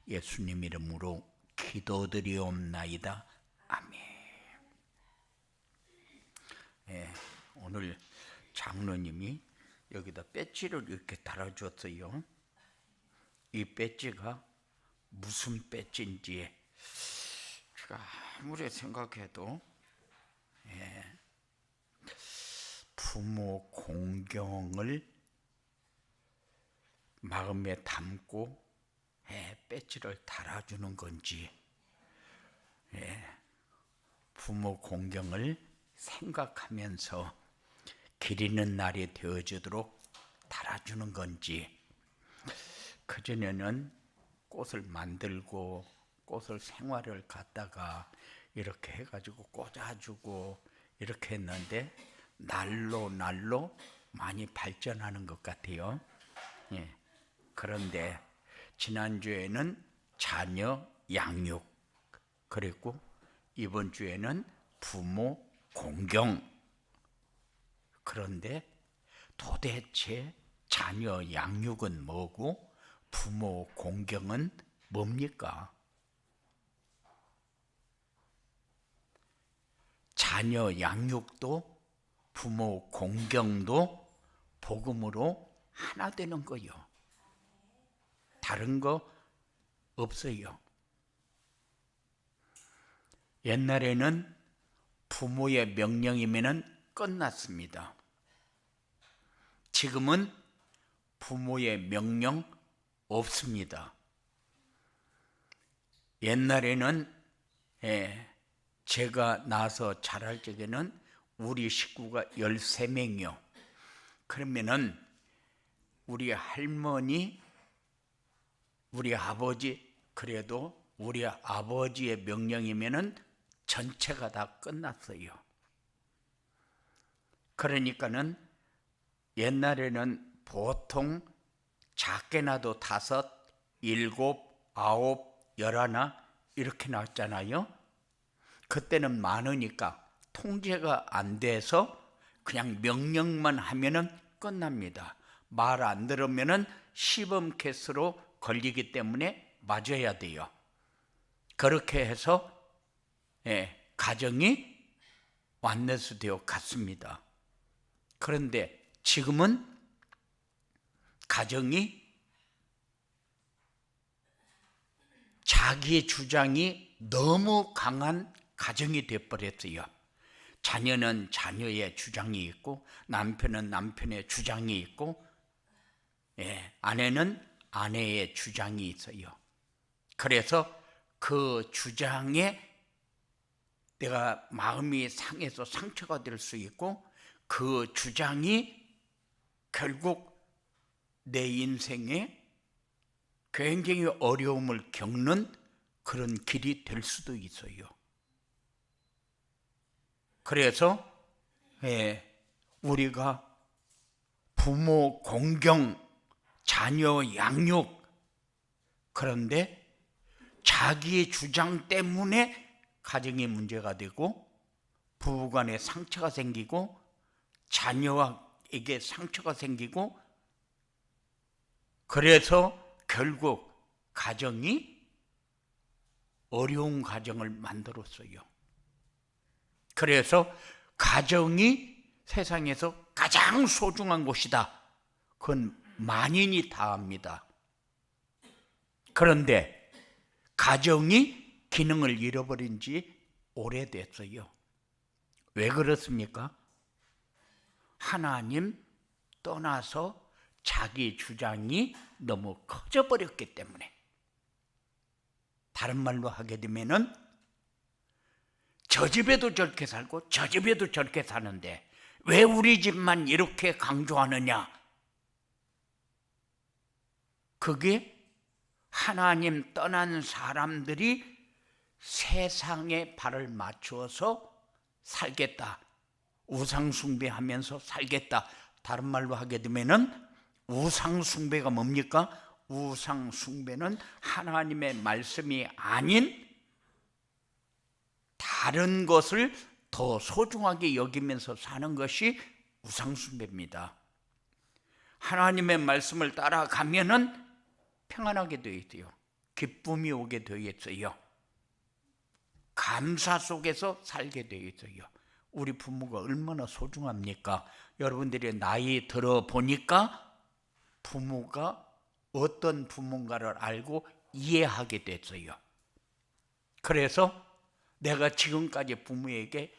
예수님 이름으로 기도드리옵나이다. 아멘. 오늘 장로님이 여기다 배지를 이렇게 달아줬어요. 이 배지가 무슨 배지인지 제가 아무리 생각해도 부모 공경을 마음에 담고 배지를 달아주는 건지, 부모 공경을 생각하면서 기리는 날이 되어주도록 달아주는 건지, 그전에는 꽃을 만들고 꽃을 생화를 갖다가 이렇게 해가지고 꽂아주고 이렇게 했는데 날로 많이 발전하는 것 같아요. 그런데 지난주에는 자녀 양육, 그리고 이번 주에는 부모 공경. 그런데 도대체 자녀 양육은 뭐고 부모 공경은 뭡니까? 자녀 양육도 부모 공경도 복음으로 하나 되는 거요. 다른 거 없어요. 옛날에는 부모의 명령이면 끝났습니다. 지금은 부모의 명령 없습니다. 옛날에는 제가 나서 자랄 적에는 우리 식구가 13명이요. 그러면은 우리 할머니, 우리 아버지, 그래도 우리 아버지의 명령이면은 전체가 다 끝났어요. 그러니까는 옛날에는 보통 작게 나도 5, 7, 9, 11 이렇게 나왔잖아요. 그때는 많으니까 통제가 안 돼서 그냥 명령만 하면은 끝납니다. 말 안 들으면은 시범 케이스로 걸리기 때문에 맞아야 돼요. 그렇게 해서 가정이 완네스되어 갔습니다. 그런데 지금은 가정이 자기 주장이 너무 강한 가정이 되어버렸어요. 자녀는 자녀의 주장이 있고 남편은 남편의 주장이 있고 아내는 아내의 주장이 있어요. 그래서 그 주장에 내가 마음이 상해서 상처가 될 수 있고 그 주장이 결국 내 인생에 굉장히 어려움을 겪는 그런 길이 될 수도 있어요. 그래서 우리가 부모 공경, 자녀 양육, 그런데 자기의 주장 때문에 가정이 문제가 되고 부부간에 상처가 생기고 자녀에게 상처가 생기고, 그래서 결국 가정이 어려운 가정을 만들었어요. 그래서 가정이 세상에서 가장 소중한 곳이다. 그건 만인이 다 압니다. 그런데 가정이 기능을 잃어버린 지 오래됐어요. 왜 그렇습니까? 하나님 떠나서 자기 주장이 너무 커져버렸기 때문에. 다른 말로 하게 되면은 저 집에도 저렇게 살고 저 집에도 저렇게 사는데 왜 우리 집만 이렇게 강조하느냐? 그게 하나님 떠난 사람들이 세상에 발을 맞추어서 살겠다, 우상숭배하면서 살겠다. 다른 말로 하게 되면은 우상숭배가 뭡니까? 우상숭배는 하나님의 말씀이 아닌 다른 것을 더 소중하게 여기면서 사는 것이 우상숭배입니다. 하나님의 말씀을 따라가면은 평안하게 되어 있어요. 기쁨이 오게 되어 있어요. 감사 속에서 살게 되어 있어요. 우리 부모가 얼마나 소중합니까? 여러분들이 나이 들어 보니까 부모가 어떤 부모인가를 알고 이해하게 됐어요. 그래서 내가 지금까지 부모에게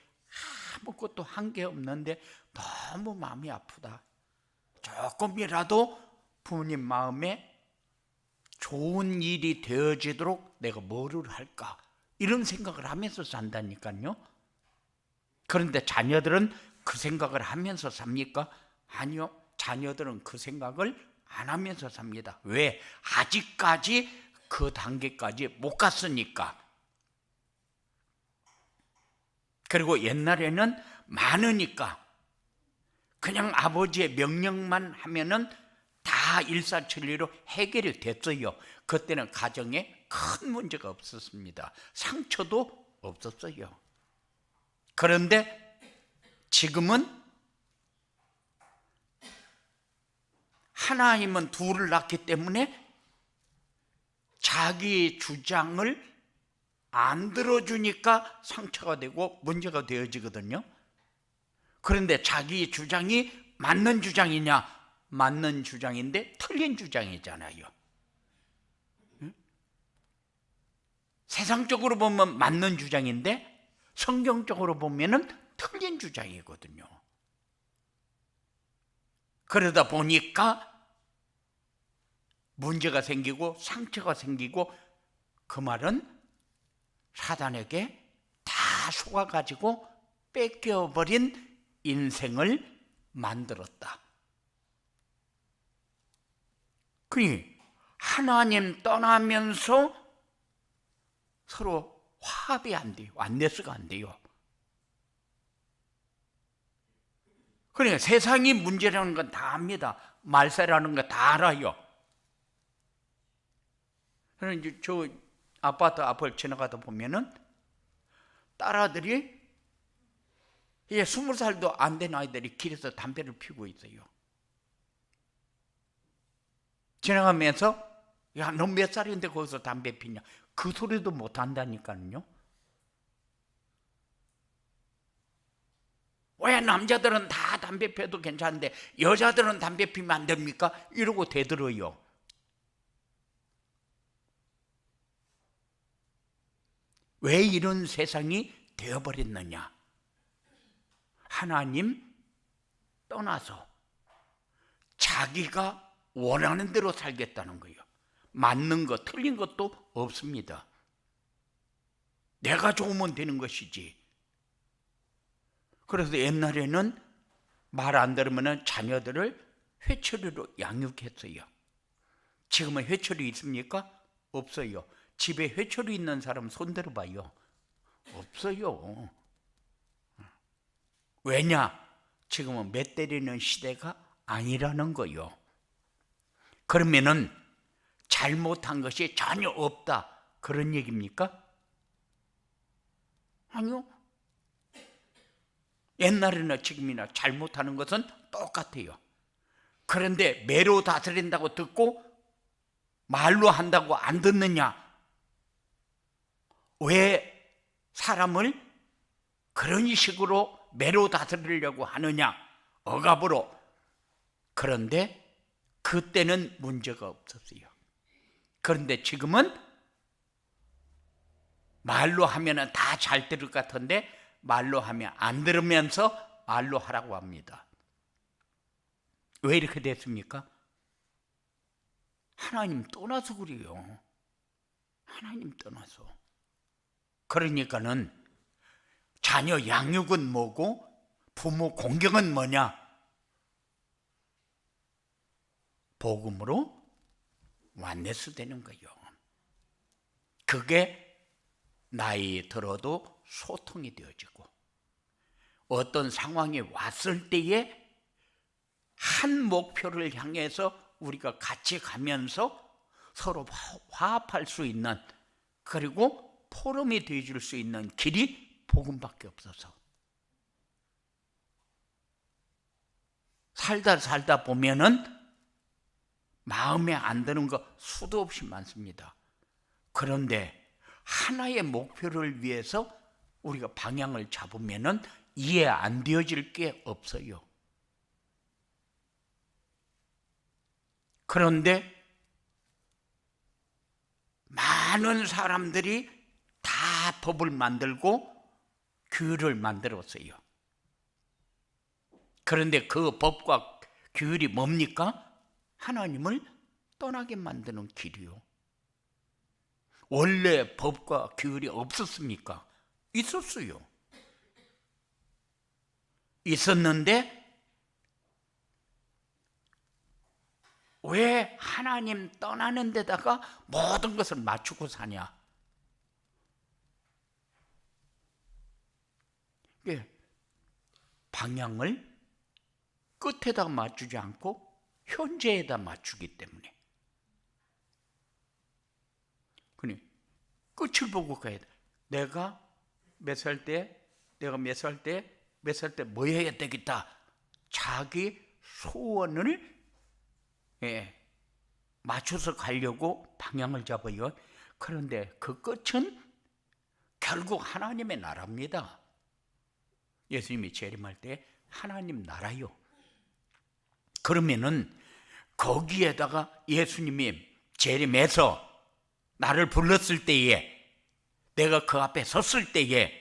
아무것도 한 게 없는데 너무 마음이 아프다. 조금이라도 부모님 마음에 좋은 일이 되어지도록 내가 뭐를 할까? 이런 생각을 하면서 산다니까요. 그런데 자녀들은 그 생각을 하면서 삽니까? 아니요. 자녀들은 그 생각을 안 하면서 삽니다. 왜? 아직까지 그 단계까지 못 갔으니까. 그리고 옛날에는 많으니까 그냥 아버지의 명령만 하면은 다 일사천리로 해결이 됐어요. 그때는 가정에 큰 문제가 없었습니다. 상처도 없었어요. 그런데 지금은 하나님은 둘을 낳기 때문에 자기 주장을 안 들어주니까 상처가 되고 문제가 되어지거든요. 그런데 자기 주장이 맞는 주장이냐? 맞는 주장인데 틀린 주장이잖아요. 세상적으로 보면 맞는 주장인데 성경적으로 보면은 틀린 주장이거든요. 그러다 보니까 문제가 생기고 상처가 생기고, 그 말은 사단에게 다 속아가지고 뺏겨버린 인생을 만들었다. 그니 하나님 떠나면서 서로 화합이 안 돼요. 안네스가 안 돼요. 그러니까 세상이 문제라는 건 다 압니다. 말세라는 거 다 알아요. 그래서 저 아파트 앞을 지나가다 보면은 딸아들이 이제 20살도 안 된 아이들이 길에서 담배를 피우고 있어요. 지나가면서 야, 너 몇 살인데 거기서 담배 피냐? 그 소리도 못 한다니까요. 왜 남자들은 다 담배 피워도 괜찮은데 여자들은 담배 피우면 안 됩니까? 이러고 대들어요. 왜 이런 세상이 되어버렸느냐? 하나님 떠나서 자기가 원하는 대로 살겠다는 거예요. 맞는 것, 틀린 것도 없습니다. 내가 좋으면 되는 것이지. 그래서 옛날에는 말 안 들으면 자녀들을 회초리로 양육했어요. 지금은 회초리 있습니까? 없어요. 집에 회초리 있는 사람 손 들어봐요. 없어요. 왜냐? 지금은 매 때리는 시대가 아니라는 거요. 그러면은 잘못한 것이 전혀 없다, 그런 얘기입니까? 아니요. 옛날이나 지금이나 잘못하는 것은 똑같아요. 그런데 매로 다스린다고 듣고 말로 한다고 안 듣느냐? 왜 사람을 그런 식으로 매로 다스리려고 하느냐? 억압으로. 그런데 그때는 문제가 없었어요. 그런데 지금은 말로 하면 다 잘 들을 것 같은데 말로 하면 안 들으면서 말로 하라고 합니다. 왜 이렇게 됐습니까? 하나님 떠나서 그래요. 하나님 떠나서. 그러니까는 자녀 양육은 뭐고 부모 공경은 뭐냐? 복음으로 완네스 되는 거예요. 그게 나이 들어도 소통이 되어지고, 어떤 상황이 왔을 때에 한 목표를 향해서 우리가 같이 가면서 서로 화합할 수 있는, 그리고 포럼이 되어줄 수 있는 길이 복음밖에 없어서 살다 보면은 마음에 안 드는 거 수도 없이 많습니다. 그런데 하나의 목표를 위해서 우리가 방향을 잡으면은 이해 안 되어질 게 없어요. 그런데 많은 사람들이 다 법을 만들고 규율을 만들었어요. 그런데 그 법과 규율이 뭡니까? 하나님을 떠나게 만드는 길이요. 원래 법과 규율이 없었습니까? 있었어요. 있었는데 왜 하나님 떠나는 데다가 모든 것을 맞추고 사냐? 방향을 끝에다 맞추지 않고 현재에다 맞추기 때문에. 그니 끝을 보고 가야 돼. 내가 몇 살 때, 몇 살 때 뭐 해야 되겠다. 자기 소원을 맞춰서 가려고 방향을 잡아요. 그런데 그 끝은 결국 하나님의 나라입니다. 예수님이 재림할 때 하나님 나라요. 그러면은 거기에다가 예수님이 재림해서 나를 불렀을 때에, 내가 그 앞에 섰을 때에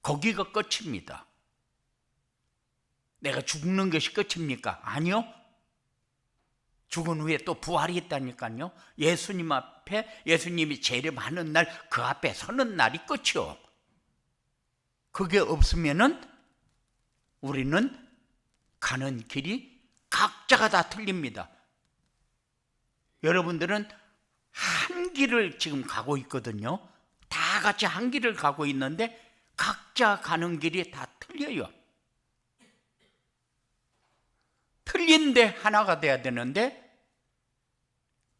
거기가 끝입니다. 내가 죽는 것이 끝입니까? 아니요. 죽은 후에 또 부활이 있다니까요. 예수님 앞에, 예수님이 재림하는 날 그 앞에 서는 날이 끝이요. 그게 없으면은 우리는 가는 길이 각자가 다 틀립니다. 여러분들은 한 길을 지금 가고 있거든요. 다 같이 한 길을 가고 있는데 각자 가는 길이 다 틀려요. 틀린데 하나가 돼야 되는데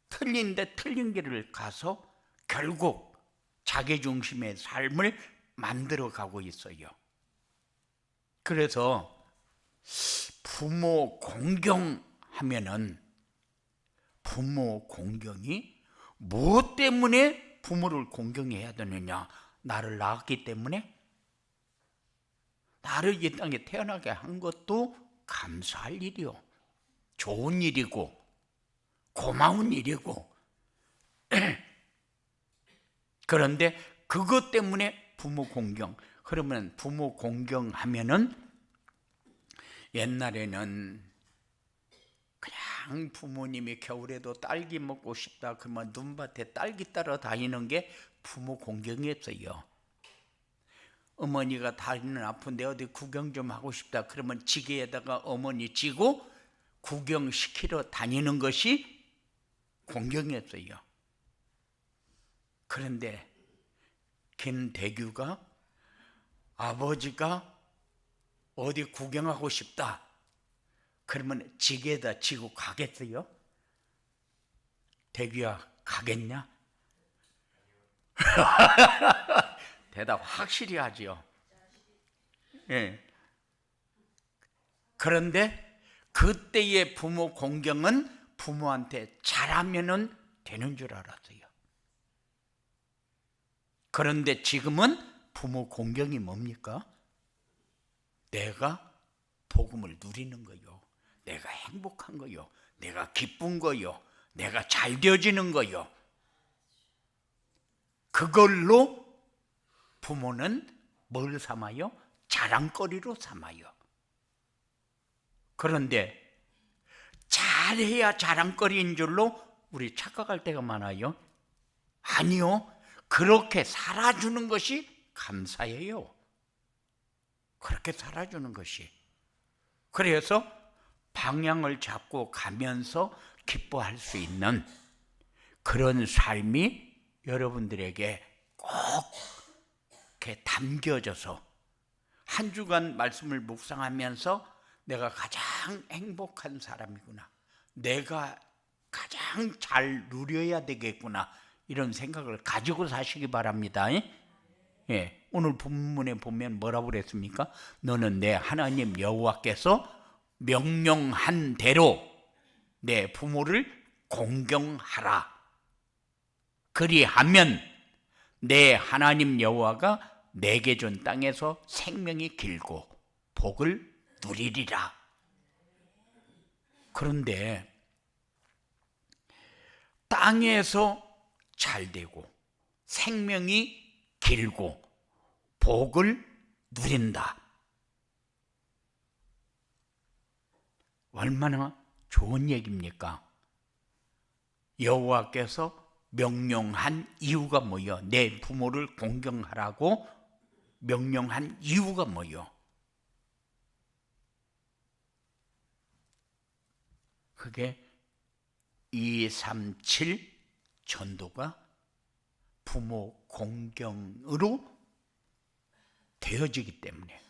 틀린데 틀린 길을 가서 결국 자기중심의 삶을 만들어 가고 있어요. 그래서 부모 공경하면은 부모 공경이 무엇 때문에 부모를 공경해야 되느냐? 나를 낳았기 때문에, 나를 이 땅에 태어나게 한 것도 감사할 일이요. 좋은 일이고 고마운 일이고 그런데 그것 때문에 부모 공경. 그러면 부모 공경하면은 옛날에는 그냥 부모님이 겨울에도 딸기 먹고 싶다 그러면 눈밭에 딸기 따러 다니는 게 부모 공경이었어요. 어머니가 다리는 아픈데 어디 구경 좀 하고 싶다 그러면 지게에다가 어머니 지고 구경시키러 다니는 것이 공경이었어요. 그런데 김대규가 아버지가 어디 구경하고 싶다 그러면 지게에다 지고 가겠어요? 대규야 가겠냐? 대답 확실히 하지요. 예. 그런데 그때의 부모 공경은 부모한테 잘하면은 되는 줄 알았어요. 그런데 지금은 부모 공경이 뭡니까? 내가 복음을 누리는 거요. 내가 행복한 거요. 내가 기쁜 거요. 내가 잘 되어지는 거요. 그걸로 부모는 뭘 삼아요? 자랑거리로 삼아요. 그런데 잘해야 자랑거리인 줄로 우리 착각할 때가 많아요. 아니요. 그렇게 살아주는 것이 감사해요. 그렇게 살아주는 것이. 그래서 방향을 잡고 가면서 기뻐할 수 있는 그런 삶이 여러분들에게 꼭 이렇게 담겨져서 한 주간 말씀을 묵상하면서 내가 가장 행복한 사람이구나, 내가 가장 잘 누려야 되겠구나, 이런 생각을 가지고 사시기 바랍니다. 예, 오늘 본문에 보면 뭐라고 그랬습니까? 너는 내 하나님 여호와께서 명령한 대로 내 부모를 공경하라. 그리하면 내 하나님 여호와가 내게 준 땅에서 생명이 길고 복을 누리리라. 그런데 땅에서 잘 되고 생명이 길고 복을 누린다. 얼마나 좋은 얘기입니까? 여호와께서 명령한 이유가 뭐요? 내 부모를 공경하라고 명령한 이유가 뭐요? 그게 237 전도가 부모 공경으로 되어지기 때문에.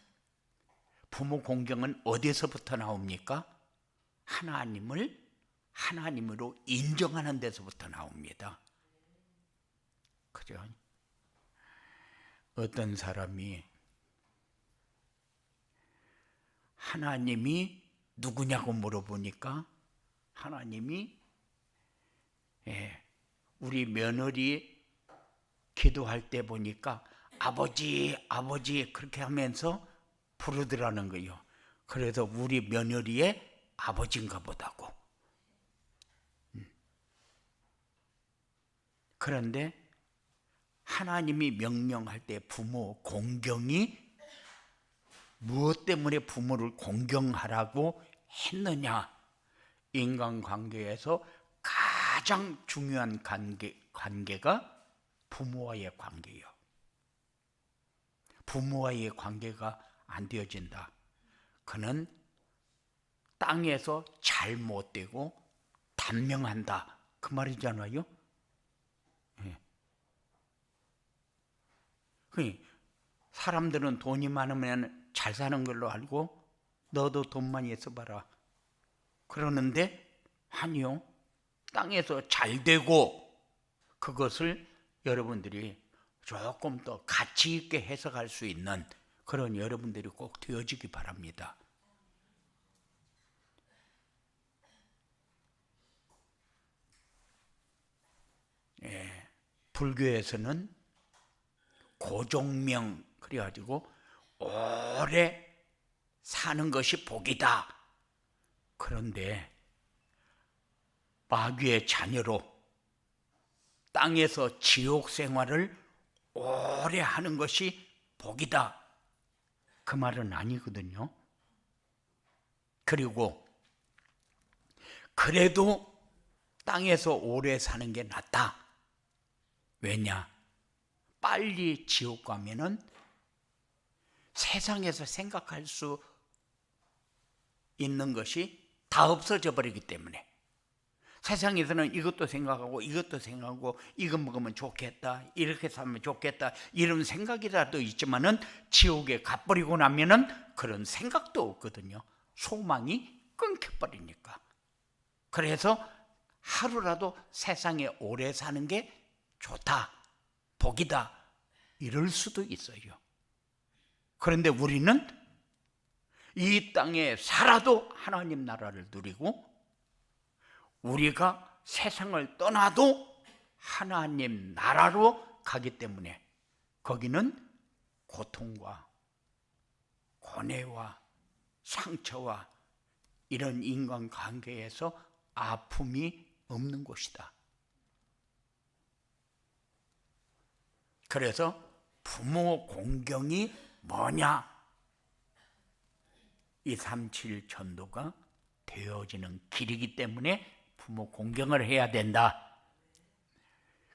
부모 공경은 어디서부터 나옵니까? 하나님으로 인정하는 데서부터 나옵니다. 그죠? 어떤 사람이 하나님이 누구냐고 물어보니까 하나님이 우리 며느리 기도할 때 보니까 아버지 아버지 그렇게 하면서 부르더라는 거예요. 그래서 우리 며느리의 아버지인가 보다고. 그런데 하나님이 명령할 때 부모 공경이 무엇 때문에 부모를 공경하라고 했느냐? 인간관계에서 가장 중요한 관계가 부모와의 관계예요. 부모와의 관계가 안 되어진다. 그는 땅에서 잘못되고 단명한다. 그 말이잖아요. 사람들은 돈이 많으면 잘 사는 걸로 알고 너도 돈 많이 써봐라 그러는데 아니요. 땅에서 잘 되고 그것을 여러분들이 조금 더 가치 있게 해석할 수 있는 그런 여러분들이 꼭 되어지기 바랍니다. 불교에서는 고종명 그래가지고 오래 사는 것이 복이다. 그런데 마귀의 자녀로 땅에서 지옥 생활을 오래 하는 것이 복이다. 그 말은 아니거든요. 그리고 그래도 땅에서 오래 사는 게 낫다. 왜냐? 빨리 지옥 가면은 세상에서 생각할 수 있는 것이 다 없어져 버리기 때문에 세상에서는 이것도 생각하고 이거 먹으면 좋겠다, 이렇게 살면 좋겠다 이런 생각이라도 있지만은 지옥에 가버리고 나면은 그런 생각도 없거든요. 소망이 끊겨버리니까. 그래서 하루라도 세상에 오래 사는 게 좋다, 복이다 이럴 수도 있어요. 그런데 우리는 이 땅에 살아도 하나님 나라를 누리고 우리가 세상을 떠나도 하나님 나라로 가기 때문에 거기는 고통과 고뇌와 상처와 이런 인간관계에서 아픔이 없는 곳이다. 그래서 부모 공경이 뭐냐? 237 전도가 되어지는 길이기 때문에 부모 공경을 해야 된다.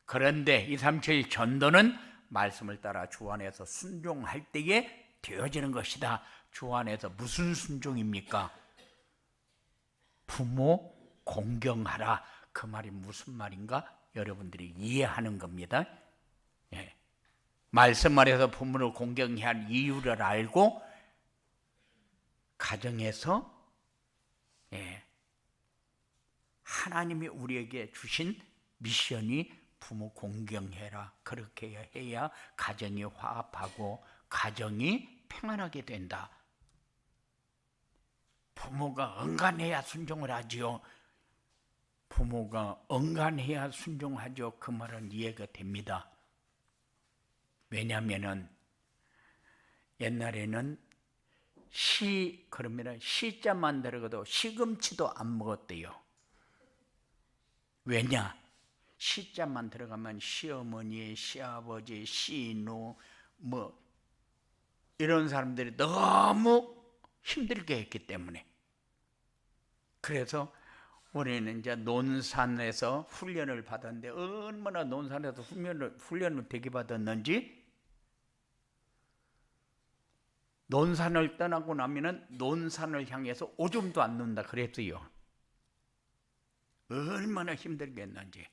그런데 237 전도는 말씀을 따라 주 안에서 순종할 때에 되어지는 것이다. 주 안에서 무슨 순종입니까? 부모 공경하라. 그 말이 무슨 말인가? 여러분들이 이해하는 겁니다. 말씀 안에서 부모를 공경해야 할 이유를 알고 가정에서 하나님이 우리에게 주신 미션이 부모 공경해라. 그렇게 해야 가정이 화합하고 가정이 평안하게 된다. 부모가 응간해야 순종을 하지요. 부모가 언간해야 순종하죠. 그 말은 이해가 됩니다. 왜냐하면 옛날에는 그러면 시자만 들어가도 시금치도 안 먹었대요. 왜냐? 시자만 들어가면 시어머니, 시아버지, 시누 이런 사람들이 너무 힘들게 했기 때문에. 그래서 우리는 이제 논산에서 훈련을 받았는데 얼마나 논산에서 훈련을 되게 받았는지, 논산을 떠나고 나면은 논산을 향해서 오줌도 안 눈다 그랬어요. 얼마나 힘들게 했는지.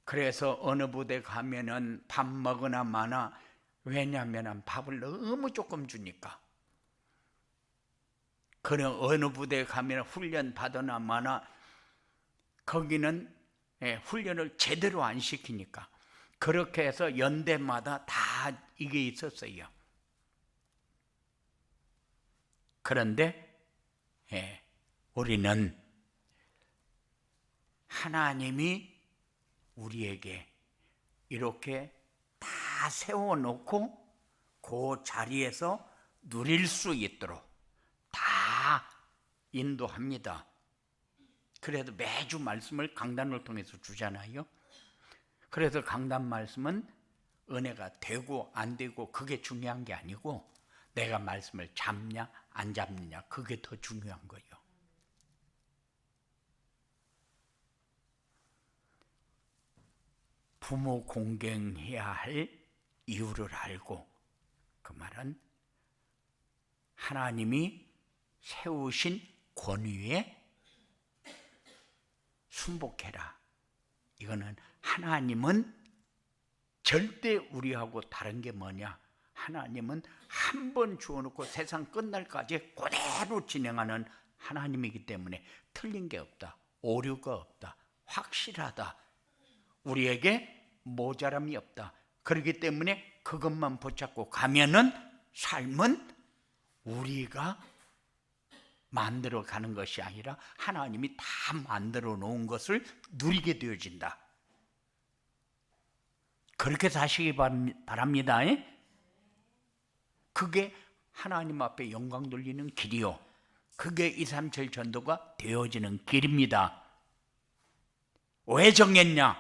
그래서 어느 부대 가면은 밥 먹으나 마나, 왜냐하면 밥을 너무 조금 주니까. 그럼 어느 부대 가면 훈련 받으나 마나 거기는 훈련을 제대로 안 시키니까. 그렇게 해서 연대마다 다 이게 있었어요. 그런데 우리는 하나님이 우리에게 이렇게 다 세워놓고 그 자리에서 누릴 수 있도록 다 인도합니다. 그래도 매주 말씀을 강단을 통해서 주잖아요. 그래서 강단 말씀은 은혜가 되고 안 되고 그게 중요한 게 아니고 내가 말씀을 잡냐 안 잡느냐, 그게 더 중요한 거예요. 부모 공경해야 할 이유를 알고, 그 말은 하나님이 세우신 권위에 순복해라. 이거는 하나님은 절대 우리하고 다른 게 뭐냐? 하나님은 한 번 주어놓고 세상 끝날까지 그대로 진행하는 하나님이기 때문에 틀린 게 없다, 오류가 없다, 확실하다, 우리에게 모자람이 없다. 그렇기 때문에 그것만 붙잡고 가면은 삶은 우리가 만들어 가는 것이 아니라 하나님이 다 만들어 놓은 것을 누리게 되어진다. 그렇게 사시기 바랍니다. 그게 하나님 앞에 영광 돌리는 길이요, 그게 237 전도가 되어지는 길입니다. 왜 정했냐?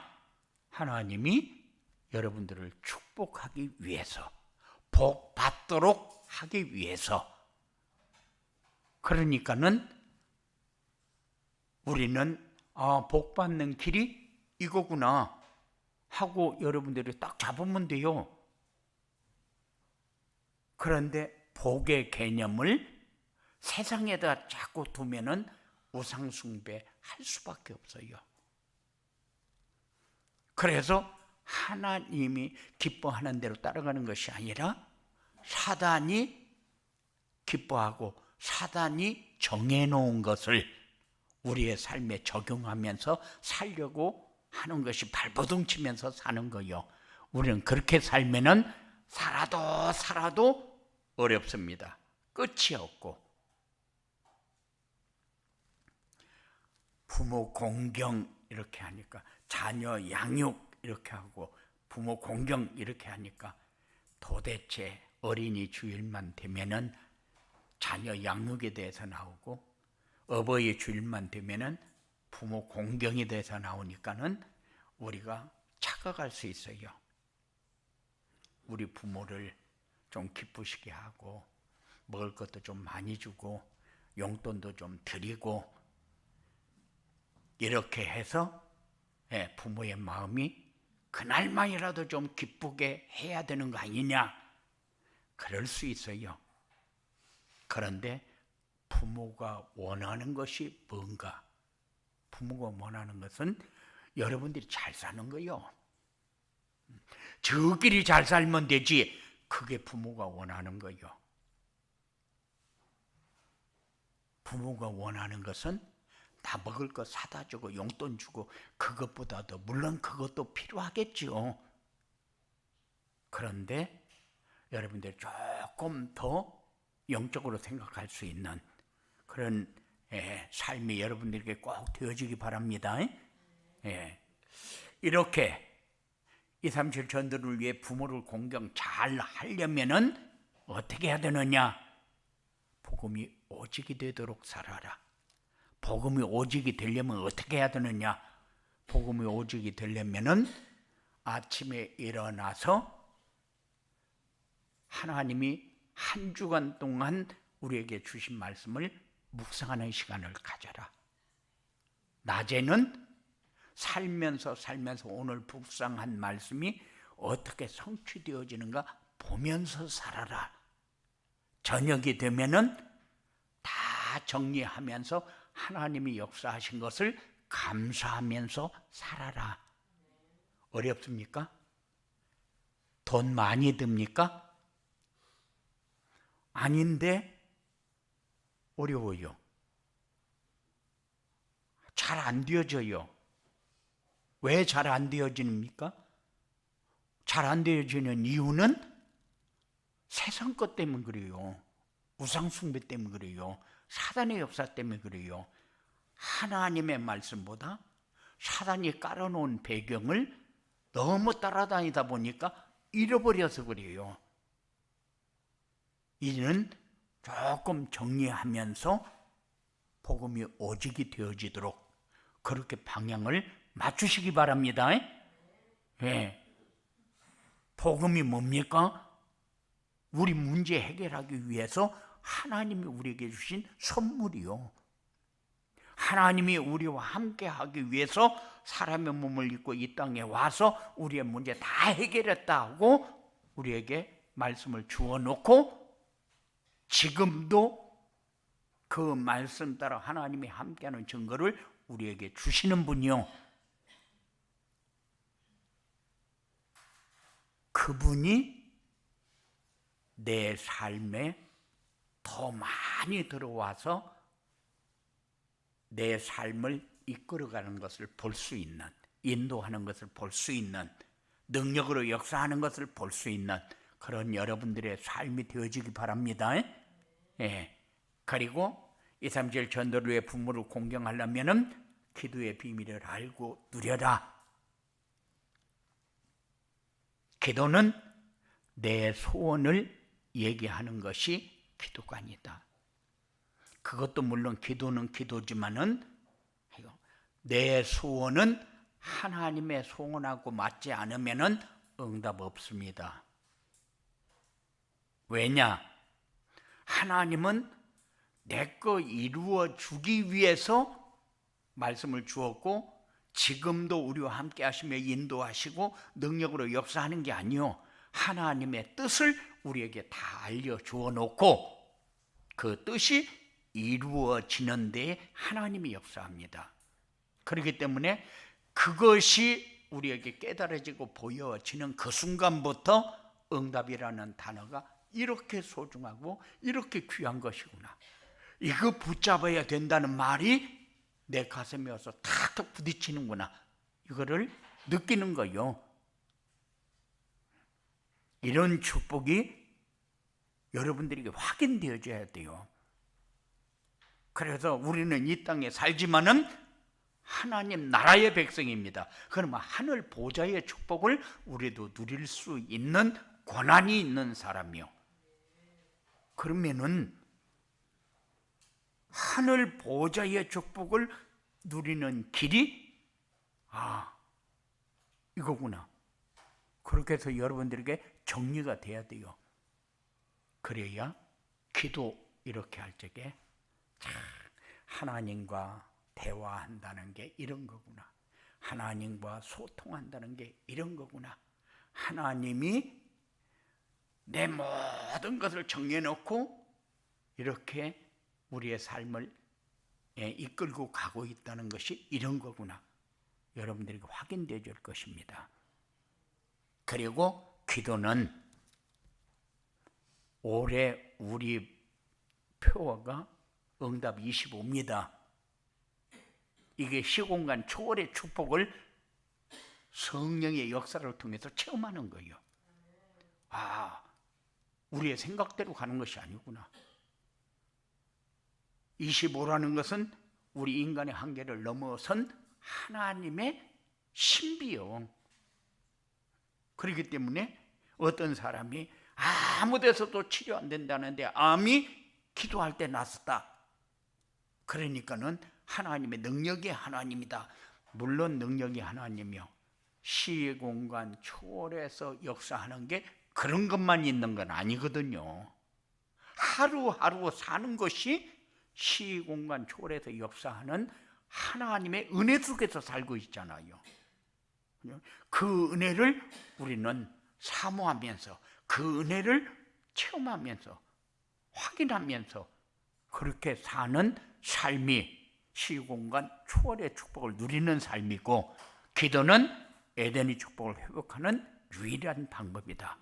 하나님이 여러분들을 축복하기 위해서, 복 받도록 하기 위해서. 그러니까는 우리는 복 받는 길이 이거구나 하고 여러분들이 딱 잡으면 돼요. 그런데 복의 개념을 세상에다 자꾸 두면은 우상숭배 할 수밖에 없어요. 그래서 하나님이 기뻐하는 대로 따라가는 것이 아니라 사단이 기뻐하고 사단이 정해놓은 것을 우리의 삶에 적용하면서 살려고 하는 것이 발버둥 치면서 사는 거예요. 우리는 그렇게 살면은 살아도 어렵습니다. 끝이 없고. 부모 공경 이렇게 하니까, 자녀 양육 이렇게 하고 부모 공경 이렇게 하니까 도대체 어린이 주일만 되면은 자녀 양육에 대해서 나오고, 어버이 주일만 되면은 부모 공경에 대해서 나오니까는 우리가 착각할 수 있어요. 우리 부모를 좀 기쁘시게 하고 먹을 것도 좀 많이 주고 용돈도 좀 드리고 이렇게 해서 부모의 마음이 그날만이라도 좀 기쁘게 해야 되는 거 아니냐, 그럴 수 있어요. 그런데 부모가 원하는 것이 뭔가? 부모가 원하는 것은 여러분들이 잘 사는 거예요. 저끼리 잘 살면 되지, 그게 부모가 원하는 거예요. 부모가 원하는 것은 다 먹을 거 사다 주고 용돈 주고, 그것보다도 물론 그것도 필요하겠죠. 그런데 여러분들 조금 더 영적으로 생각할 수 있는 그런 삶이 여러분들에게 꼭 되어지기 바랍니다. 이렇게 237 전도를 위해 부모를 공경 잘 하려면은 어떻게 해야 되느냐? 복음이 오직이 되도록 살아라. 복음이 오직이 되려면 어떻게 해야 되느냐? 복음이 오직이 되려면은 아침에 일어나서 하나님이 한 주간 동안 우리에게 주신 말씀을 묵상하는 시간을 가져라. 낮에는 살면서 오늘 묵상한 말씀이 어떻게 성취되어지는가 보면서 살아라. 저녁이 되면은 다 정리하면서 하나님이 역사하신 것을 감사하면서 살아라. 어렵습니까? 돈 많이 듭니까? 아닌데 어려워요. 잘 안 되어져요. 왜 잘 안 되어집니까? 잘 안 되어지는 이유는 세상 것 때문에 그래요. 우상숭배 때문에 그래요. 사단의 역사 때문에 그래요. 하나님의 말씀보다 사단이 깔아놓은 배경을 너무 따라다니다 보니까 잃어버려서 그래요. 이제는 조금 정리하면서 복음이 오직이 되어지도록 그렇게 방향을 맞추시기 바랍니다. 복음이 뭡니까? 우리 문제 해결하기 위해서 하나님이 우리에게 주신 선물이요. 하나님이 우리와 함께 하기 위해서 사람의 몸을 입고 이 땅에 와서 우리의 문제 다 해결했다 하고 우리에게 말씀을 주어 놓고 지금도 그 말씀 따라 하나님이 함께하는 증거를 우리에게 주시는 분이요. 그분이 내 삶에 더 많이 들어와서 내 삶을 이끌어가는 것을 볼 수 있는, 인도하는 것을 볼 수 있는, 능력으로 역사하는 것을 볼 수 있는 그런 여러분들의 삶이 되어지기 바랍니다. 그리고 237 전도를 위해 부모를 공경하려면은 기도의 비밀을 알고 누려라. 기도는 내 소원을 얘기하는 것이 기도관이다. 그것도 물론 기도는 기도지만은 내 소원은 하나님의 소원하고 맞지 않으면은 응답 없습니다. 왜냐? 하나님은 내 거 이루어 주기 위해서 말씀을 주었고 지금도 우리와 함께 하시며 인도하시고 능력으로 역사하는 게 아니요. 하나님의 뜻을 우리에게 다 알려주어 놓고 그 뜻이 이루어지는 데에 하나님이 역사합니다. 그렇기 때문에 그것이 우리에게 깨달아지고 보여지는 그 순간부터 응답이라는 단어가 이렇게 소중하고 이렇게 귀한 것이구나. 이거 붙잡아야 된다는 말이 내 가슴에 와서 탁탁 부딪히는구나. 이거를 느끼는 거요. 이런 축복이 여러분들에게 확인되어져야 돼요. 그래서 우리는 이 땅에 살지만은 하나님 나라의 백성입니다. 그러면 하늘 보좌의 축복을 우리도 누릴 수 있는 권한이 있는 사람이요. 그러면은 하늘 보좌의 축복을 누리는 길이 이거구나. 그렇게 해서 여러분들에게 정리가 돼야 돼요. 그래야 기도 이렇게 할 적에 하나님과 대화한다는 게 이런 거구나. 하나님과 소통한다는 게 이런 거구나. 하나님이 내 모든 것을 정리해 놓고 이렇게 우리의 삶을 이끌고 가고 있다는 것이 이런 거구나. 여러분들에게 확인되어 줄 것입니다. 그리고 기도는 올해 우리 표어가 응답 25입니다. 이게 시공간 초월의 축복을 성령의 역사를 통해서 체험하는 거예요. 우리의 생각대로 가는 것이 아니구나. 25라는 것은 우리 인간의 한계를 넘어선 하나님의 신비요. 그렇기 때문에 어떤 사람이 아무 데서도 치료 안 된다는데 암이 기도할 때 낫었다. 그러니까는 하나님의 능력이 하나님이다. 물론 능력이 하나님이요, 시공간 초월해서 역사하는 게 그런 것만 있는 건 아니거든요. 하루하루 사는 것이 시공간 초월해서 역사하는 하나님의 은혜 속에서 살고 있잖아요. 그 은혜를 우리는 사모하면서, 그 은혜를 체험하면서, 확인하면서 그렇게 사는 삶이 시공간 초월의 축복을 누리는 삶이고, 기도는 에덴의 축복을 회복하는 유일한 방법이다.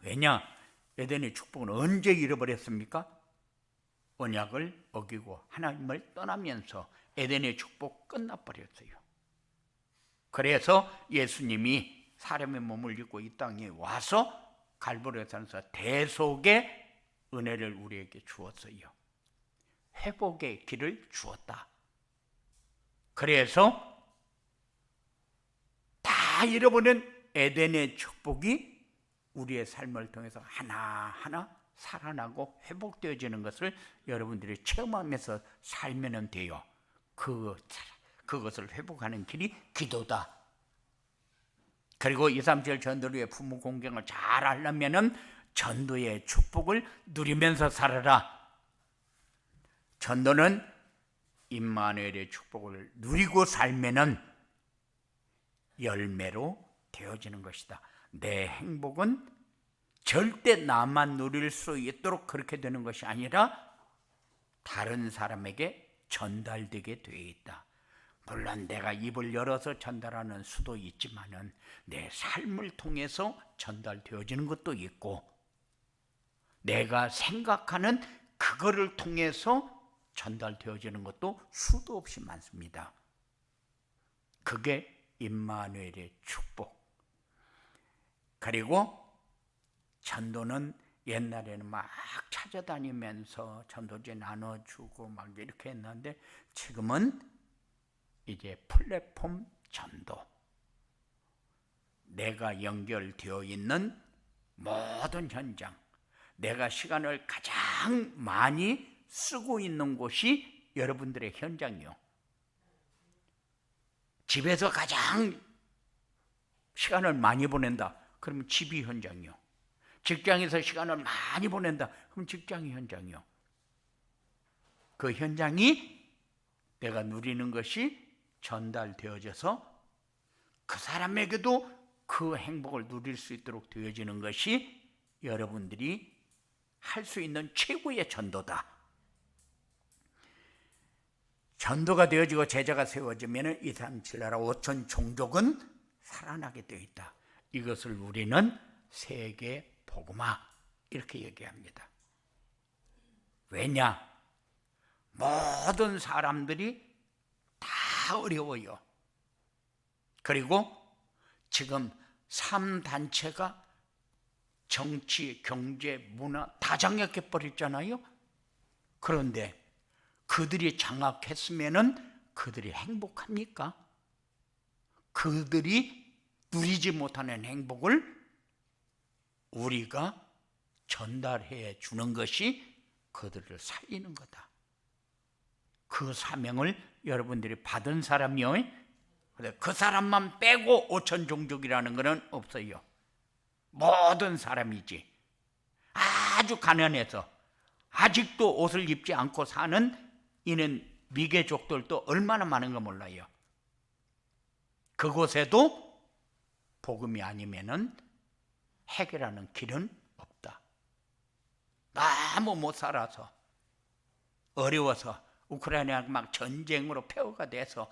왜냐? 에덴의 축복은 언제 잃어버렸습니까? 언약을 어기고 하나님을 떠나면서 에덴의 축복 끝나버렸어요. 그래서 예수님이 사람의 몸을 입고 이 땅에 와서 갈보리에 산에서 대속의 은혜를 우리에게 주었어요. 회복의 길을 주었다. 그래서 다 잃어버린 에덴의 축복이 우리의 삶을 통해서 하나하나 살아나고 회복되어지는 것을 여러분들이 체험하면서 살면 돼요. 그것을 회복하는 길이 기도다. 그리고 237 전도의 부모 공경을 잘 하려면 전도의 축복을 누리면서 살아라. 전도는 임마누엘의 축복을 누리고 살면은 열매로 되어지는 것이다. 내 행복은 절대 나만 누릴 수 있도록 그렇게 되는 것이 아니라 다른 사람에게 전달되게 되어 있다. 물론 내가 입을 열어서 전달하는 수도 있지만은 내 삶을 통해서 전달되어지는 것도 있고, 내가 생각하는 그거를 통해서 전달되어지는 것도 수도 없이 많습니다. 그게 임마누엘의 축복. 그리고 전도는 옛날에는 막 찾아다니면서 전도지 나눠주고 막 이렇게 했는데, 지금은 이제 플랫폼 전도, 내가 연결되어 있는 모든 현장, 내가 시간을 가장 많이 쓰고 있는 곳이 여러분들의 현장이요. 집에서 가장 시간을 많이 보낸다, 그러면 집이 현장이요. 직장에서 시간을 많이 보낸다, 그럼 직장이 현장이요. 그 현장이 내가 누리는 것이 전달되어져서 그 사람에게도 그 행복을 누릴 수 있도록 되어지는 것이 여러분들이 할 수 있는 최고의 전도다. 전도가 되어지고 제자가 세워지면 2, 3, 7 나라 5천 종족은 살아나게 되어 있다. 이것을 우리는 세계 복음화 이렇게 얘기합니다. 왜냐? 모든 사람들이 다 어려워요. 그리고 지금 3단체가 정치, 경제, 문화 다 장악해 버렸잖아요. 그런데 그들이 장악했으면은 그들이 행복합니까? 그들이 누리지 못하는 행복을 우리가 전달해 주는 것이 그들을 살리는 거다. 그 사명을 여러분들이 받은 사람이요. 그 사람만 빼고 5천 종족이라는 것은 없어요. 모든 사람이지. 아주 가난해서 아직도 옷을 입지 않고 사는 이는 미개족들도 얼마나 많은가 몰라요. 그곳에도 복음이 아니면은 해결하는 길은 없다. 너무 못 살아서, 어려워서, 우크라이나가 막 전쟁으로 폐허가 돼서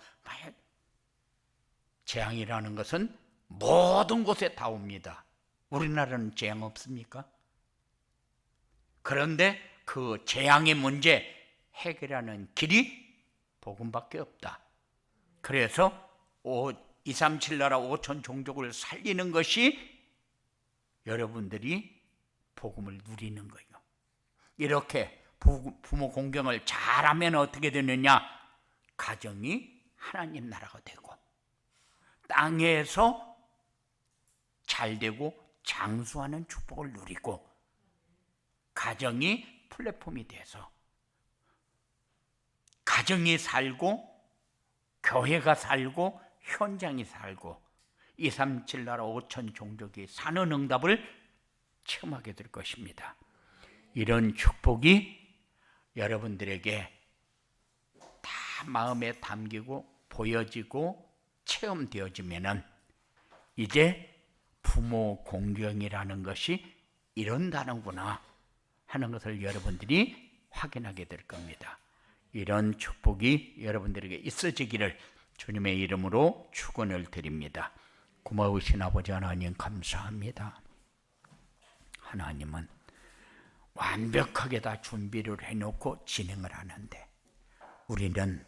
재앙이라는 것은 모든 곳에 다 옵니다. 우리나라는 재앙 없습니까? 그런데 그 재앙의 문제 해결하는 길이 복음밖에 없다. 그래서 237 나라 5천 종족을 살리는 것이 여러분들이 복음을 누리는 거예요. 이렇게 부모 공경을 잘하면 어떻게 되느냐? 가정이 하나님 나라가 되고 땅에서 잘되고 장수하는 축복을 누리고 가정이 플랫폼이 돼서 가정이 살고 교회가 살고 현장이 살고 237 나라 5천 종족이 사는 응답을 체험하게 될 것입니다. 이런 축복이 여러분들에게 다 마음에 담기고 보여지고 체험되어지면은 이제 부모 공경이라는 것이 이런다는구나 하는 것을 여러분들이 확인하게 될 겁니다. 이런 축복이 여러분들에게 있어지기를 주님의 이름으로 축원을 드립니다. 고마우신 아버지 하나님 감사합니다. 하나님은 완벽하게 다 준비를 해놓고 진행을 하는데 우리는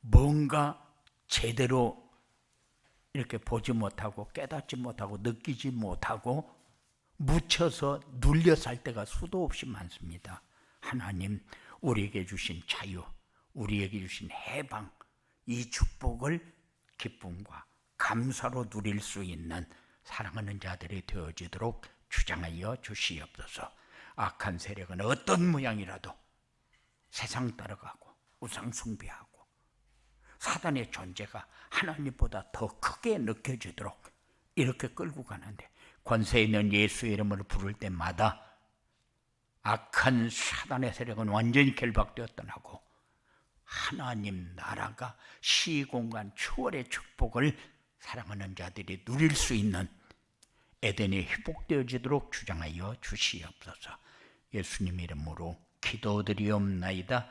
뭔가 제대로 이렇게 보지 못하고 깨닫지 못하고 느끼지 못하고 묻혀서 눌려 살 때가 수도 없이 많습니다. 하나님, 우리에게 주신 자유, 우리에게 주신 해방, 이 축복을 기쁨과 감사로 누릴 수 있는 사랑하는 자들이 되어지도록 주장하여 주시옵소서. 악한 세력은 어떤 모양이라도 세상 따라가고 우상 숭배하고 사단의 존재가 하나님보다 더 크게 느껴지도록 이렇게 끌고 가는데 권세 있는 예수 이름을 부를 때마다 악한 사단의 세력은 완전히 결박되었더라고 하나님 나라가 시공간 초월의 축복을 사랑하는 자들이 누릴 수 있는 에덴이 회복되어지도록 주장하여 주시옵소서. 예수님 이름으로 기도드리옵나이다.